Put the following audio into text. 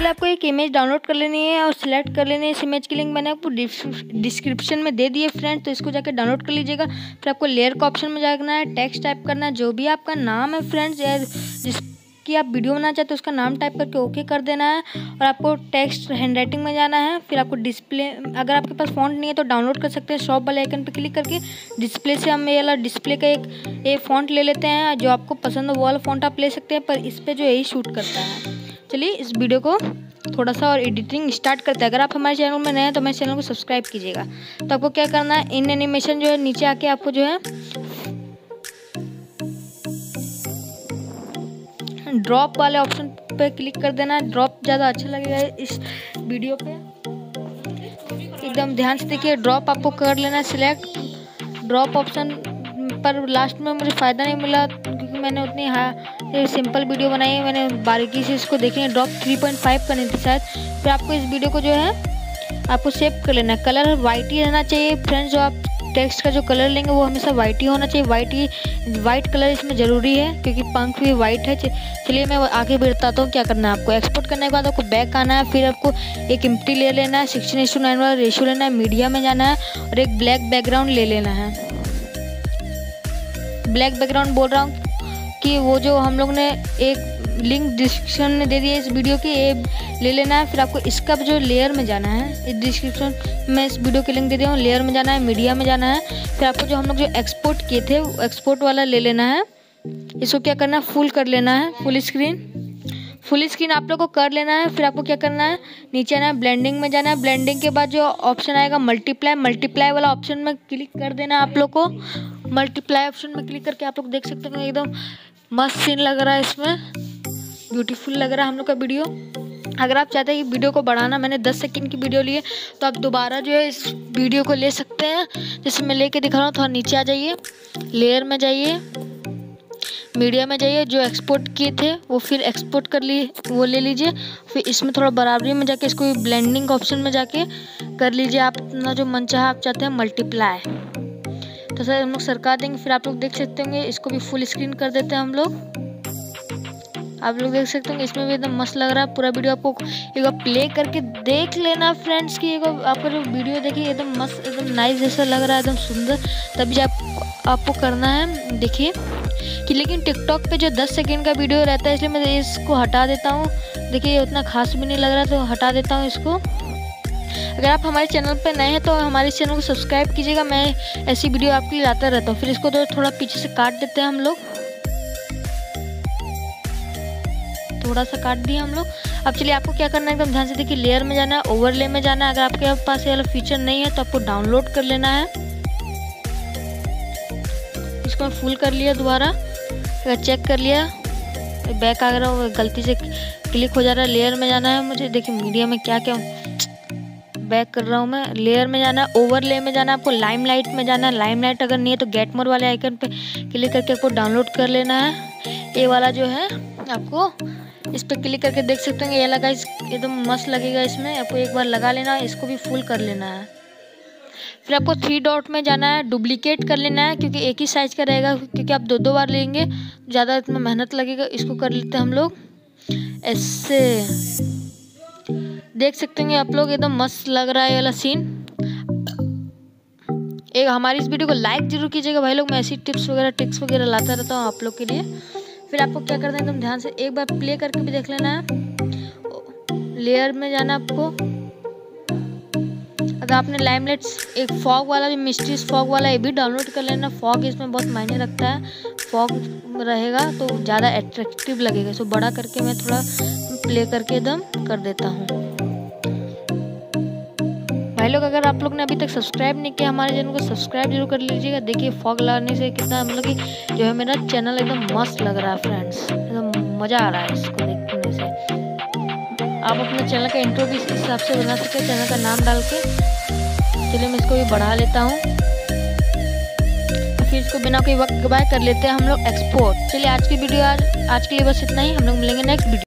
पहले आपको एक इमेज डाउनलोड कर लेनी है और सिलेक्ट कर लेनी है। इस इमेज की लिंक मैंने आपको डिस्क्रिप्शन में दे दी है फ्रेंड, तो इसको जाकर डाउनलोड कर लीजिएगा। फिर आपको लेयर का ऑप्शन में जाना है, टेक्स्ट टाइप करना है, जो भी आपका नाम है फ्रेंड्स या जिसकी आप वीडियो बनाना चाहते हो उसका नाम टाइप करके ओके कर देना है। और आपको टेक्स्ट हैंडराइटिंग में जाना है। फिर आपको डिस्प्ले, अगर आपके पास फॉन्ट नहीं है तो डाउनलोड कर सकते हैं। शॉप वाले आइकन पर क्लिक करके डिस्प्ले से हम ये वाला डिस्प्ले का एक फॉन्ट ले लेते हैं, जो आपको पसंद हो वो वाला फॉन्ट आप ले सकते हैं, पर इस पर जो यही शूट करता है। चलिए इस वीडियो को थोड़ा सा और एडिटिंग स्टार्ट करते हैं। अगर आप हमारे चैनल में नए हैं तो हमारे चैनल को सब्सक्राइब कीजिएगा। तो आपको क्या करना है, इन एनिमेशन जो है नीचे आके आपको जो है ड्रॉप वाले ऑप्शन पे क्लिक कर देना है। ड्रॉप ज़्यादा अच्छा लगेगा इस वीडियो पे, एकदम ध्यान से देखिए। ड्रॉप आपको कर लेना है सिलेक्ट। ड्रॉप ऑप्शन पर लास्ट में मुझे फ़ायदा नहीं मिला क्योंकि मैंने उतनी सिंपल वीडियो बनाई है, मैंने बारीकी से इसको देखी है। ड्रॉप 3.5 करनी थी शायद। फिर आपको इस वीडियो को जो है आपको सेव कर लेना है। कलर वाइट ही रहना चाहिए फ्रेंड्स, जो आप टेक्स्ट का जो कलर लेंगे वो हमेशा वाइट ही होना चाहिए। वाइट कलर इसमें ज़रूरी है क्योंकि पंख भी वाइट है। चलिए मैं आगे बताता हूँ क्या करना है। आपको एक्सपोर्ट करने के बाद आपको बैक आना है। फिर आपको एक एम्प्टी ले लेना है, 16:9 वाला रेशियो लेना है, मीडिया में जाना है और एक ब्लैक बैकग्राउंड ले लेना है। ब्लैक बैकग्राउंड बोल रहा हूँ कि वो जो हम लोग ने एक लिंक डिस्क्रिप्शन में दे दिया इस वीडियो की, ये ले लेना है। फिर आपको इसका जो लेयर में जाना है, इस डिस्क्रिप्शन में इस वीडियो की लिंक दे दिया हूँ, लेयर में जाना है, मीडिया में जाना है। फिर आपको जो हम लोग जो एक्सपोर्ट किए थे वो एक्सपोर्ट वाला ले लेना है। इसको क्या करना है, फुल कर लेना है, फुल स्क्रीन आप लोग को कर लेना है। फिर आपको क्या करना है, नीचे आना है, ब्लेंडिंग में जाना है। ब्लेंडिंग के बाद जो ऑप्शन आएगा मल्टीप्लाई वाला ऑप्शन में क्लिक कर देना है आप लोग को। मल्टीप्लाई ऑप्शन में क्लिक करके आप लोग देख सकते हैं एकदम मस्त सीन लग रहा है, इसमें ब्यूटीफुल लग रहा है हम लोग का वीडियो। अगर आप चाहते हैं कि वीडियो को बढ़ाना, मैंने 10 सेकंड की वीडियो ली है तो आप दोबारा जो है इस वीडियो को ले सकते हैं। जैसे मैं लेके दिखा रहा हूँ, थोड़ा नीचे आ जाइए, लेयर में जाइए, मीडिया में जाइए, जो एक्सपोर्ट किए थे वो फिर एक्सपोर्ट कर लिए वो ले लीजिए। फिर इसमें थोड़ा बराबरी में जाके इसको ब्लेंडिंग ऑप्शन में जाके कर लीजिए आप अपना जो मन चाहे। आप चाहते हैं मल्टीप्लाई तो सर हम लोग सरका देंगे। फिर आप लोग देख सकते होंगे, इसको भी फुल स्क्रीन कर देते हैं हम लोग। आप लोग देख सकते होंगे इसमें भी एकदम मस्त लग रहा है पूरा वीडियो। आपको एक बार प्ले करके देख लेना फ्रेंड्स की आपका जो वीडियो देखिए एकदम मस्त, एकदम नाइस जैसा लग रहा है, एकदम सुंदर। तभी आपको करना है देखिए कि। लेकिन टिकटॉक पे जो 10 सेकंड का वीडियो रहता है इसलिए मैं इसको हटा देता हूँ। देखिए उतना खास भी नहीं लग रहा तो हटा देता हूँ इसको। अगर आप हमारे चैनल पे नए हैं तो हमारे चैनल को सब्सक्राइब कीजिएगा, मैं ऐसी वीडियो आपके लिए लाता रहता हूँ। फिर इसको तो थोड़ा पीछे से काट देते हैं हम लोग, थोड़ा सा काट दिया हम लोग। अब चलिए आपको क्या करना है, एकदम ध्यान से देखिए, लेयर में जाना है, ओवरले में जाना है। अगर आपके पास ये वाला फीचर नहीं है तो आपको डाउनलोड कर लेना है। इसको मैं फुल कर लिया, दोबारा अगर चेक कर लिया, बैक आ रहा हो, गलती से क्लिक हो जा रहा है। लेयर में जाना है मुझे, देखिए मीडिया में क्या क्या बैक कर रहा हूँ मैं। लेयर में जाना है, ओवरले में जाना है, आपको लाइमलाइट में जाना है। लाइमलाइट अगर नहीं है तो गेट मोर वाले आइकन पे क्लिक करके आपको डाउनलोड कर लेना है। ये वाला जो है आपको इस पर क्लिक करके देख सकते हैं, ये लगा एकदम मस्त लगेगा। इसमें आपको एक बार लगा लेना है, इसको भी फुल कर लेना है। फिर आपको 3 डॉट में जाना है, डुप्लीकेट कर लेना है क्योंकि एक ही साइज का रहेगा, क्योंकि आप 2 बार लेंगे ज़्यादा इतना मेहनत लगेगा। इसको कर लेते हैं हम लोग ऐसे, देख सकते हैं आप लोग एकदम मस्त लग रहा है ये वाला सीन। एक हमारी इस वीडियो को लाइक जरूर कीजिएगा भाई लोग, मैं ऐसी ट्रिक्स वगैरह लाता रहता हूँ आप लोग के लिए। फिर आपको क्या करना है, एकदम ध्यान से एक बार प्ले करके भी देख लेना है। लेयर में जाना आपको। अगर आपने लाइमलाइट एक फॉग वाला भी, मिस्ट्रीज फॉग वाला, ये भी डाउनलोड कर लेना। फॉग इसमें बहुत मायने रखता है, फॉग रहेगा तो ज़्यादा अट्रैक्टिव लगेगा। इसको बड़ा करके मैं थोड़ा प्ले करके एकदम कर देता हूँ भाई लोग। अगर आप लोग ने अभी तक सब्सक्राइब नहीं किया हमारे चैनल को, सब्सक्राइब जरूर कर लीजिएगा। देखिए फॉग लगाने से कितना मतलब कि जो है मेरा चैनल एकदम मस्त लग रहा है फ्रेंड्स, एकदम मज़ा आ रहा है इसको देखने से। आप अपने चैनल का इंट्रो भी इस हिसाब से बना सकते हैं, चैनल का नाम डाल के। चलिए मैं इसको भी बढ़ा लेता हूँ, फिर इसको बिना कोई वक्त गवाए कर लेते हैं हम लोग एक्सपोर्ट। चलिए आज की वीडियो आज के लिए बस इतना ही, हम लोग मिलेंगे नेक्स्ट वीडियो।